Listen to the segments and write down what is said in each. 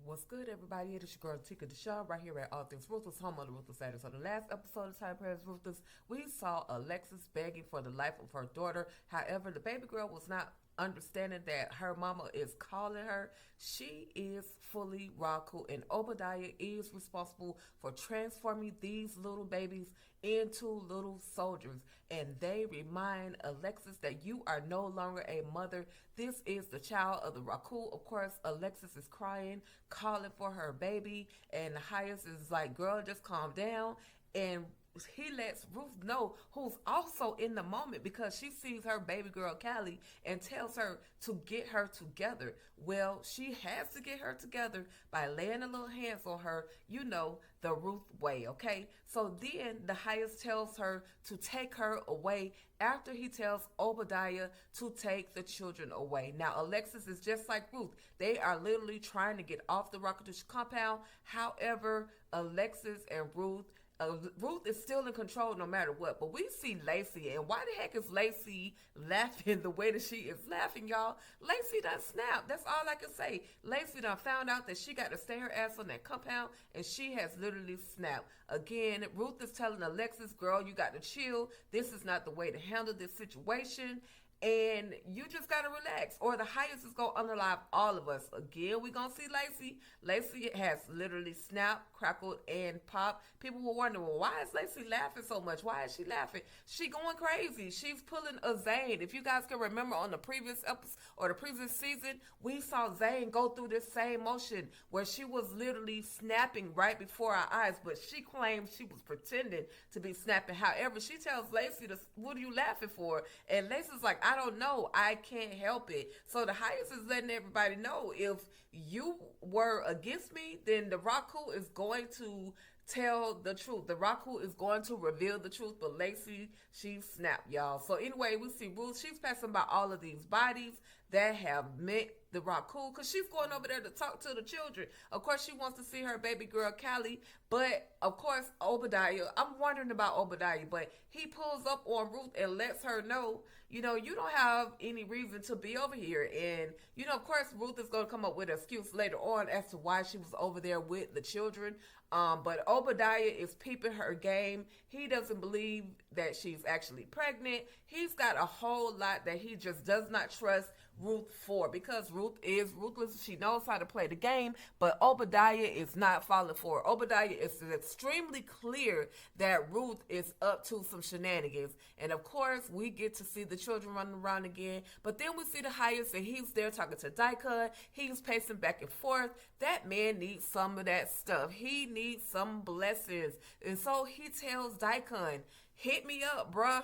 What's good, everybody? It is your girl Tika Deshawn right here at All Things Ruthless, home of the Ruthless Status. So the last episode of Time Prayers Ruthless, we saw Alexis begging for the life of her daughter. However, the baby girl was not understanding that her mama is calling her. She is fully Raku, and Obadiah is responsible for transforming these little babies into little soldiers. And they remind Alexis that you are no longer a mother. This is the child of the Raku. Of course, Alexis is crying, calling for her baby, and the highest is like, girl, just calm down. And he lets Ruth know, who's also in the moment, because she sees her baby girl Callie and tells her to get her together. Well, she has to get her together by laying a little hands on her, the Ruth way, okay? So then the highest tells her to take her away after he tells Obadiah to take the children away. Now, Alexis is just like Ruth. They are literally trying to get off the Rocketish compound. However, Alexis and Ruth is still in control no matter what. But we see Lacey, and why the heck is Lacey laughing the way that she is laughing, y'all? Lacey done snapped. That's all I can say. Lacey done found out that she got to stay her ass on that compound, and she has literally snapped. Again, Ruth is telling Alexis, girl, you got to chill. This is not the way to handle this situation. And you just gotta relax, or the highest is gonna unalive all of us. Again, we gonna see Lacey. Lacey has literally snapped, crackled, and popped. People were wondering, well, why is Lacey laughing so much? Why is she laughing? She going crazy. She's pulling a Zane. If you guys can remember on the previous episode or the previous season, we saw Zane go through this same motion where she was literally snapping right before our eyes, but she claimed she was pretending to be snapping. However, she tells Lacey, what are you laughing for? And Lacey's like, I don't know. I can't help it. So the highest is letting everybody know, if you were against me, then the Raku is going to tell the truth. The Raku is going to reveal the truth. But Lacey, she snapped, y'all. So anyway, we see Ruth. She's passing by all of these bodies that have met the Raku, because she's going over there to talk to the children. Of course, she wants to see her baby girl Callie, but of course Obadiah, I'm wondering about Obadiah, but he pulls up on Ruth and lets her know, you don't have any reason to be over here. And of course Ruth is going to come up with an excuse later on as to why she was over there with the children. But Obadiah is peeping her game. He doesn't believe that she's actually pregnant. He's got a whole lot that he just does not trust Ruth for, because Ruth is ruthless. She knows how to play the game, but Obadiah is not falling for her. Obadiah is extremely clear that Ruth is up to some shenanigans. And of course, we get to see the children running around again, but then we see the highest, and he's there talking to Daikon. He's pacing back and forth. That man needs some of that stuff. He needs some blessings. And so he tells Daikon, hit me up, bruh.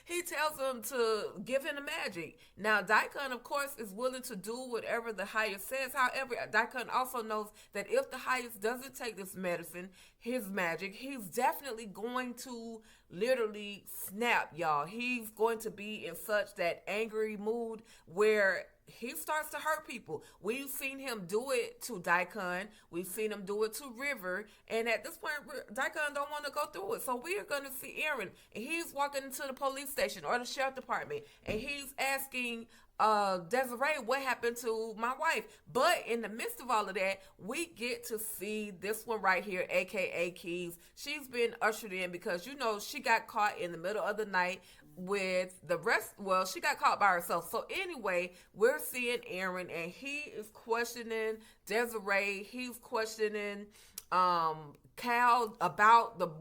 He tells him to give him the magic. Now, Daikon, of course, is willing to do whatever the highest says. However, Daikon also knows that if the highest doesn't take this medicine, his magic, he's definitely going to literally snap, y'all. He's going to be in such that angry mood where he starts to hurt people. We've seen him do it to Daikon. We've seen him do it to River. And at this point, Daikon don't want to go through it. So we are going to see Aaron. And he's walking into the police station or the sheriff department. And he's asking Desiree, what happened to my wife? But in the midst of all of that, we get to see this one right here, aka Keys. She's been ushered in because she got caught in the middle of the night with the rest. Well, she got caught by herself. So anyway, we're seeing Aaron, and he is questioning Desiree. He's questioning Cal about the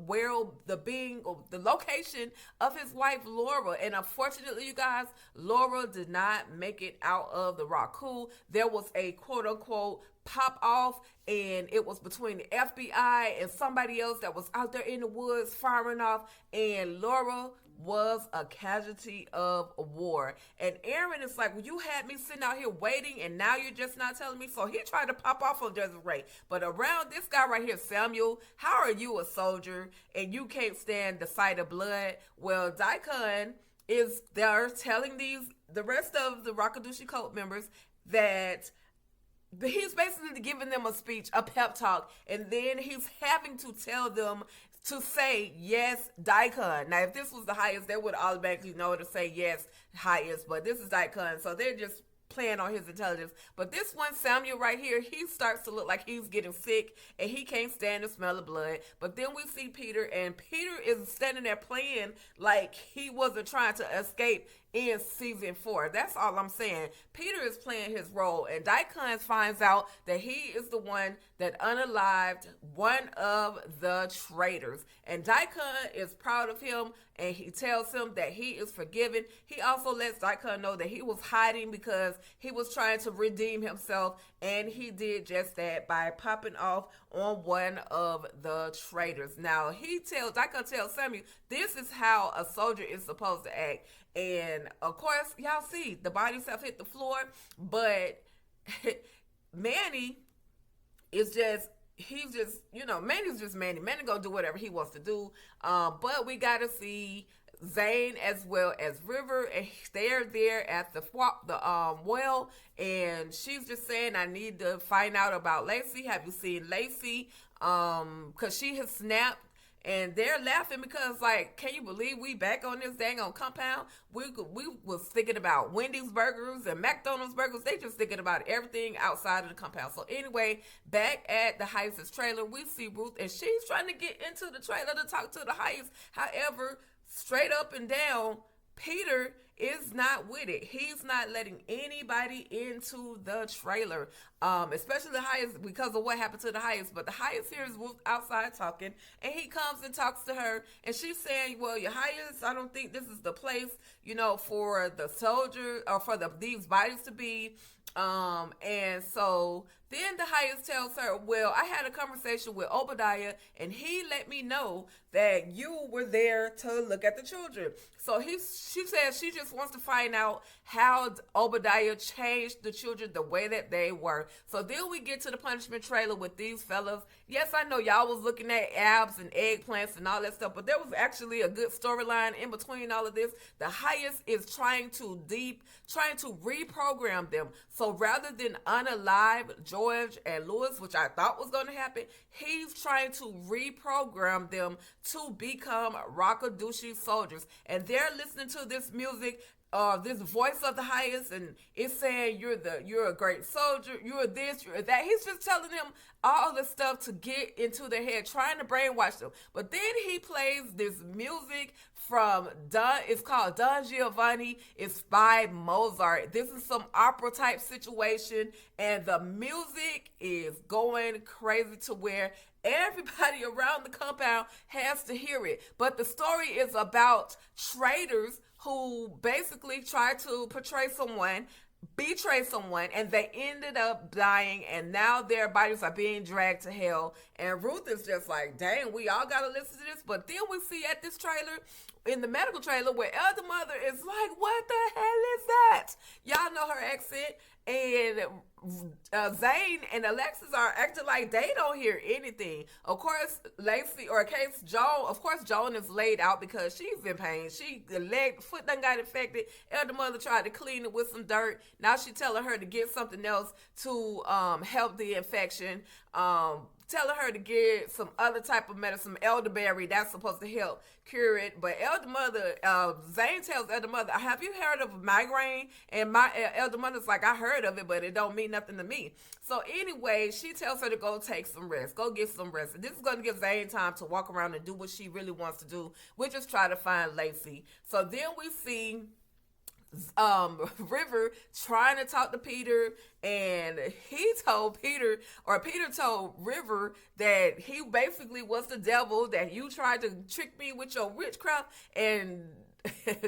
location of his wife Laura. And unfortunately, you guys, Laura did not make it out of the Raku. There was a quote unquote pop off, and it was between the FBI and somebody else that was out there in the woods firing off, and Laura was a casualty of a war. And Aaron is like, well, you had me sitting out here waiting, and now you're just not telling me. So he tried to pop off on Desiree. But around this guy right here, Samuel, how are you a soldier and you can't stand the sight of blood? Well, Daikon is there telling the rest of the Rakadushi cult members that he's basically giving them a speech, a pep talk, and then he's having to tell them to say yes, Daikon. Now, if this was the highest, they would automatically know to say yes, highest, but this is Daikon, so they're just playing on his intelligence. But this one, Samuel right here, he starts to look like he's getting sick and he can't stand the smell of blood. But then we see Peter, and Peter is standing there playing like he wasn't trying to escape in season 4. That's all I'm saying. Peter is playing his role, and Daikon finds out that he is the one that unalived one of the traitors. And Daikon is proud of him, and he tells him that he is forgiven. He also lets Daikon know that he was hiding because he was trying to redeem himself, and he did just that by popping off on one of the traitors. Now, Daikon tells Samuel, this is how a soldier is supposed to act. And of course, y'all see the bodies have hit the floor, but Manny is just, Manny's just Manny. Manny gonna do whatever he wants to do. But we gotta see Zane as well as River, and they're there at the well, and she's just saying, I need to find out about Lacey. Have you seen Lacey? Because she has snapped. And they're laughing because, like, can you believe we back on this dang on compound? We was thinking about Wendy's burgers and McDonald's burgers. They just thinking about everything outside of the compound. So anyway, back at the Heist's trailer, we see Ruth, and she's trying to get into the trailer to talk to the Heist. However, straight up and down, Peter is not with it. He's not letting anybody into the trailer, especially the Heist, because of what happened to the Heist. But the Heist here is Ruth outside talking, and he comes and talks to her, and she's saying, well, your Heist, I don't think this is the place, for the soldier, or for these bodies to be. And so then the Heist tells her, well, I had a conversation with Obadiah, and he let me know that you were there to look at the children. So she says she just wants to find out how Obadiah changed the children the way that they were. So then we get to the punishment trailer with these fellas. Yes, I know y'all was looking at abs and eggplants and all that stuff, but there was actually a good storyline in between all of this. The Heist is trying to reprogram them. So rather than unalive George and Lewis, which I thought was going to happen, he's trying to reprogram them to become Rakadushi soldiers. And they're listening to this music, this voice of the Heist, and it's saying you're a great soldier, you're this, you're that. He's just telling them all the stuff to get into their head, trying to brainwash them. But then he plays this music from it's called Don Giovanni. It's by Mozart. This is some opera type situation, and the music is going crazy to where everybody around the compound has to hear it. But the story is about traitors who basically try to betray someone, and they ended up dying, and now their bodies are being dragged to hell. And Ruth is just like, dang, we all gotta listen to this. But then we see at this trailer, in the medical trailer, where Elder Mother is like, what the hell is that? Y'all know her accent. And Zane and Alexis are acting like they don't hear anything. Of course, Joan is laid out because she's in pain. Foot done got infected. Elder Mother tried to clean it with some dirt. Now she's telling her to get something else to help the infection. Telling her to get some other type of medicine, elderberry, that's supposed to help cure it. But Elder Mother, Zane tells Elder Mother, have you heard of migraine? And my Elder Mother's like, I heard of it, but it don't mean nothing to me. So anyway, she tells her to go take some rest, go get some rest. And this is going to give Zane time to walk around and do what she really wants to do, which is try to find Lacey. So then we see River trying to talk to Peter, and Peter told River that he basically was the devil, that you tried to trick me with your witchcraft. And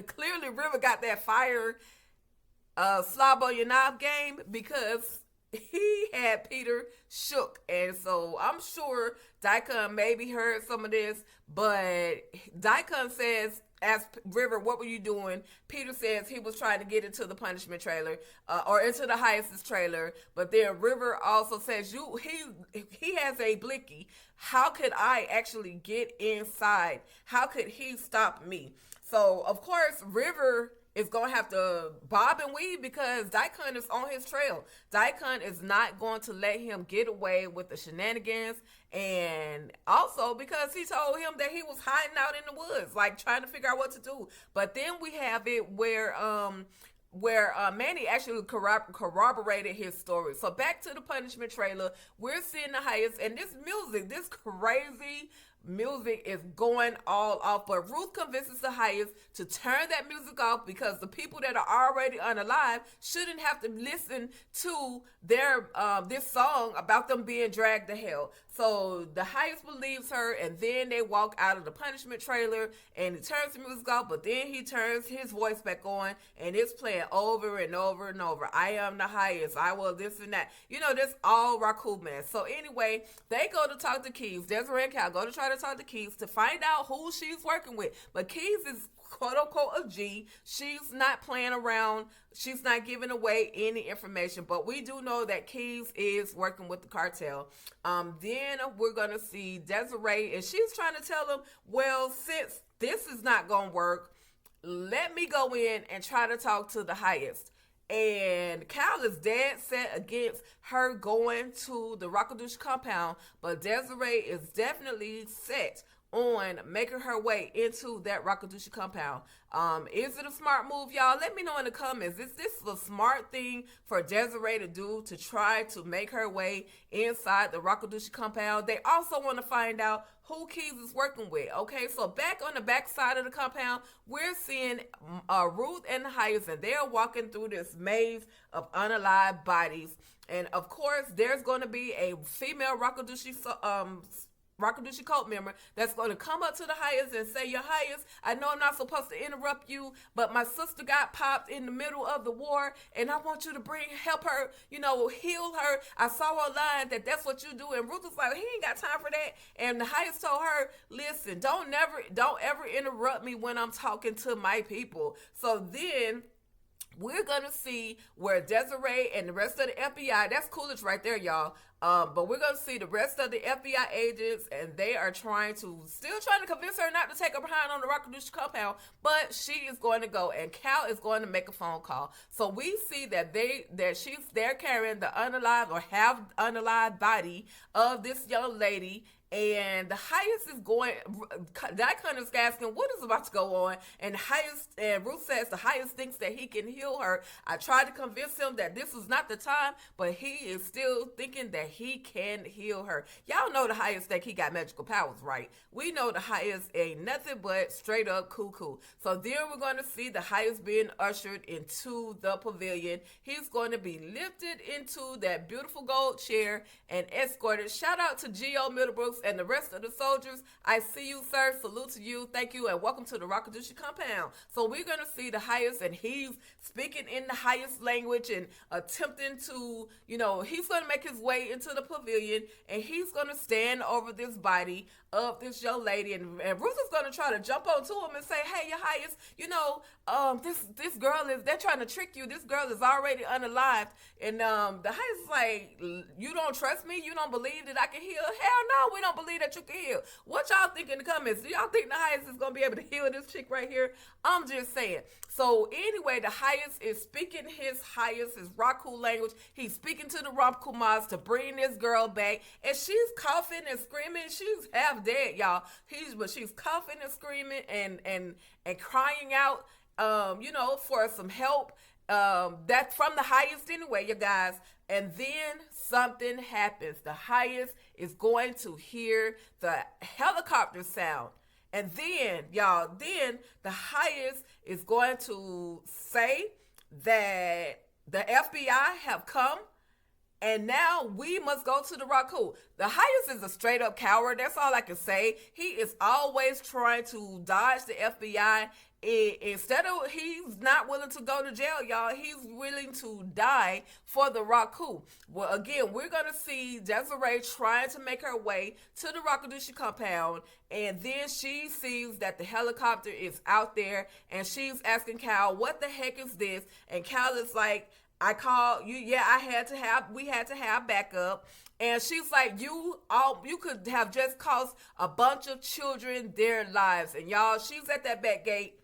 clearly River got that fire slob on your knob game, because he had Peter shook. And so I'm sure Daikon maybe heard some of this, but Daikon says, ask River, what were you doing? Peter says he was trying to get into the punishment trailer, or into the Heist's trailer. But then River also says, he has a blicky. How could I actually get inside? How could he stop me? So of course River is going to have to bob and weave, because Daikon is on his trail. Daikon is not going to let him get away with the shenanigans. And also because he told him that he was hiding out in the woods, like trying to figure out what to do. But then we have it where where Manny actually corroborated his story. So back to the punishment trailer, we're seeing the highest, and this music, this crazy music is going all off. But Ruth convinces the highest to turn that music off because the people that are already unalive shouldn't have to listen to their this song about them being dragged to hell. So the highest believes her, and then they walk out of the punishment trailer, and he turns the music off, but then he turns his voice back on, and it's playing over and over and over. I am the highest. I will this and that. You know, this all Raku man. So anyway, they go to talk to Keys. Desiree and Cal go to try to talk to Keys to find out who she's working with. But Keys is quote unquote a G. She's not playing around. She's not giving away any information. But we do know that Keys is working with the cartel. Then we're going to see Desiree, and she's trying to tell him, well, since this is not going to work, let me go in and try to talk to the highest. And Cal is dead set against her going to the Rakadush compound, but Desiree is definitely set on making her way into that Rakadushi compound. Is it a smart move, y'all? Let me know in the comments. Is this a smart thing for Desiree to do to try to make her way inside the Rakadushi compound? They also want to find out who Keys is working with. Okay, so back on the back side of the compound, we're seeing Ruth and the highest, and they're walking through this maze of unalive bodies. And of course, there's going to be a female Rakadushi cult member that's going to come up to the highest and say, your highest, I know I'm not supposed to interrupt you, but my sister got popped in the middle of the war, and I want you to help her, heal her. I saw online that that's what you do. And Ruth was like, he ain't got time for that. And the highest told her, listen, don't ever interrupt me when I'm talking to my people. So then we're going to see where Desiree and the rest of the FBI, that's Coolidge right there, y'all. But we're going to see the rest of the FBI agents, and they are still trying to convince her not to take her behind on the Rakadush compound, but she is going to go, and Cal is going to make a phone call. So we see that they're carrying the unalive or half unalive body of this young lady. And the highest is going, that kind of asking what is about to go on. And Ruth says the highest thinks that he can heal her. I tried to convince him that this was not the time, but he is still thinking that he can heal her. Y'all know the highest think he got magical powers, right? We know the highest ain't nothing but straight up cuckoo. So then we're going to see the highest being ushered into the pavilion. He's going to be lifted into that beautiful gold chair and escorted. Shout out to Geo Middlebrooks and the rest of the soldiers. I see you, sir. Salute to you. Thank you, and welcome to the Rakadushi compound. So we're going to see the highest, and he's speaking in the highest language and attempting to, he's going to make his way into the pavilion, and he's going to stand over this body of this young lady, and Ruth is going to try to jump onto him and say, hey, your highest, this girl they're trying to trick you. This girl is already unalived. And the highest is like, you don't trust me? You don't believe that I can heal? Hell no, we don't believe that you can heal. What y'all think in the comments? Do y'all think the highest is going to be able to heal this chick right here? I'm just saying. So anyway, the highest is speaking his Raku language. He's speaking to the Ramkumas to bring this girl back. And she's coughing and screaming. She's half dead, y'all. She's coughing and screaming and crying out, for some help. That's from the highest anyway, you guys. And then something happens. The highest is going to hear the helicopter sound. And then, y'all, the highest is going to say that the FBI have come, and now we must go to the Raku. The highest is a straight up coward. That's all I can say. He is always trying to dodge the FBI. He's not willing to go to jail, y'all. He's willing to die for the Raku. Well, again, we're going to see Desiree trying to make her way to the Rakadushi compound, and then she sees that the helicopter is out there, and she's asking Cal, what the heck is this? And Cal is like, I called you. Yeah, we had to have backup. And she's like, you could have just cost a bunch of children their lives. And y'all, she's at that back gate.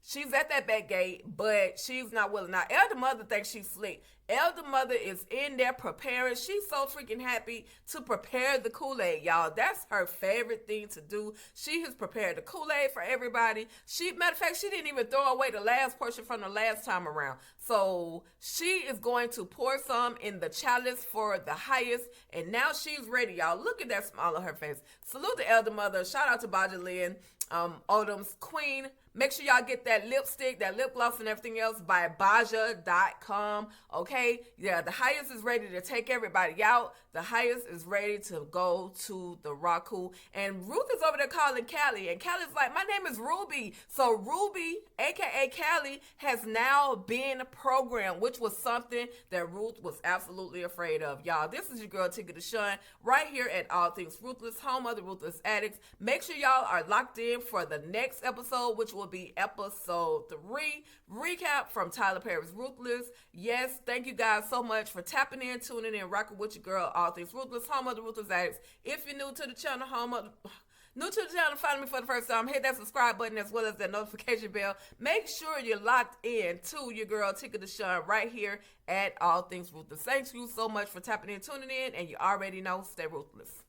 She's at that back gate, but she's not willing. Now, Elder Mother thinks she's slick. Elder Mother is in there preparing. She's so freaking happy to prepare the Kool-Aid, y'all. That's her favorite thing to do. She has prepared the Kool-Aid for everybody. Matter of fact, she didn't even throw away the last portion from the last time around. So she is going to pour some in the chalice for the highest. And now she's ready, y'all. Look at that smile on her face. Salute the Elder Mother. Shout out to Baja Lynn, Odom's queen. Make sure y'all get that lipstick, that lip gloss, and everything else by Baja.com. Okay? Yeah, the highest is ready to take everybody out. The highest is ready to go to the Raku. And Ruth is over there calling Callie. And Callie's like, my name is Ruby. So Ruby, a.k.a. Callie, has now been programmed, which was something that Ruth was absolutely afraid of. Y'all, this is your girl, Tika Deshawn, right here at All Things Ruthless, home of the Ruthless Addicts. Make sure y'all are locked in for the next episode, which will be episode 3 recap from Tyler Perry's Ruthless. Yes, thank you guys so much for tapping in, tuning in, rocking with your girl, All Things Ruthless, home of the Ruthless Addicts. If you're new to the channel, new to the channel, follow me for the first time, hit that subscribe button as well as that notification bell. Make sure you're locked in to your girl Tika Deshawn right here at All Things Ruthless. Thank you so much for tapping in, tuning in, and you already know, stay ruthless.